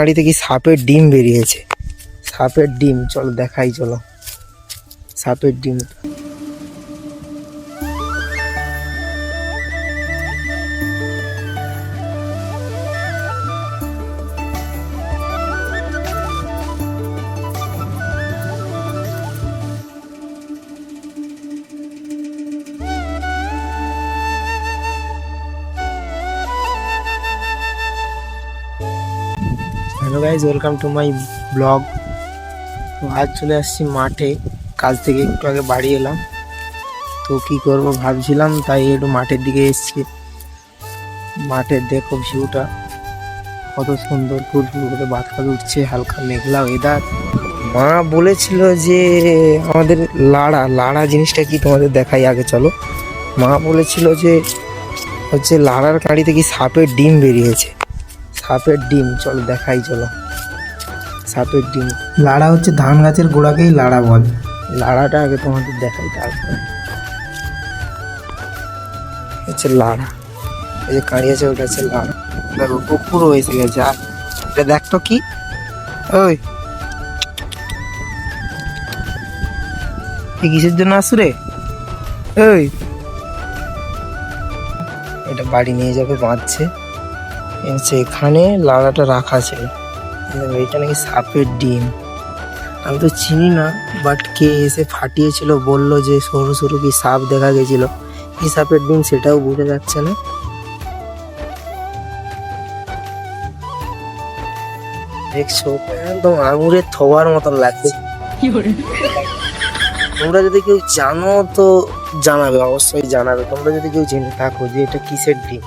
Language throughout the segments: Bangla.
বাড়িতে কি সাপের ডিম বেরিয়েছে। সাপের ডিম, চলো দেখাই, চলো সাপের ডিম। Hello guys, welcome to my blog. তো আজ চলে আসছি মাঠে, কাজ থেকে একটু আগে বাড়ি এলাম। তো কি করব ভাবছিলাম, তাই একটু মাঠের দিকে এসেছি। মাঠের দেখো ভিউটা কত সুন্দর, ফুল ফুল করে বাতাস উঠছে, হালকা মেঘলা ওয়েদার। মা বলেছিল যে আমাদের লাড়া জিনিসটা কি তোমাদের দেখাই আগে, চলো। মা বলেছিল যে হচ্ছে লাড়ার কাঁড়িতে কি সাপের ডিম বেরিয়েছে। সাপের ডিম, চলো দেখাই, চলো সাপের ডিম। লাড়া হচ্ছে ধান গাছের গোড়াকেই লাড়া বলে। লাড়াটা আগে তোমাদের দেখাই, তারপরে হচ্ছে লাড়া। এই যে কাঁড়ি আছে ওটা হচ্ছে লাড়া। দেখো পুরো এসে গেছে। আর এটা দেখ তো কি, ওই কিসের জন্য আসুরে, ওই এটা বাড়ি নিয়ে যাবে, বাঁধছে। এখানে লাড়াটা রাখা ছিল। এটা নাকি সাপের ডিম। আমি তো চিনি না, বাট কে এসে ফাটিয়েছিল, বললো যে সরু সরু কি সাপ দেখা গেছিল। কি সাপের ডিম সেটাও বোঝা যাচ্ছে না। দেখছো, একদম আঙুরের থোয়ার মতন লাগছে। তোমরা যদি কেউ জানো তো জানাবে, অবশ্যই জানাবে। তোমরা যদি কেউ জেনে থাকো যে এটা কিসের ডিম,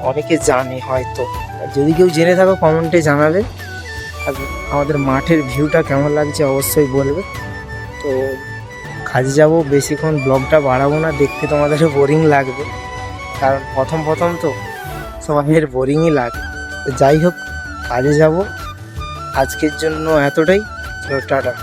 অনেকে জানে হয়তো। যদি কেউ জেনে থাকো কমেন্টে জানাবে। আর আমাদের মাঠের ভিউটা কেমন লাগছে অবশ্যই বলবে। তো কাজে যাব, বেশিক্ষণ ব্লগটা বাড়াবো না, দেখতে তোমাদের বোরিং লাগবে, কারণ প্রথম তো সবাইয়ের বোরিংই লাগে। তো যাই হোক, কাজে যাব। আজকের জন্য এতটাই। টাটা।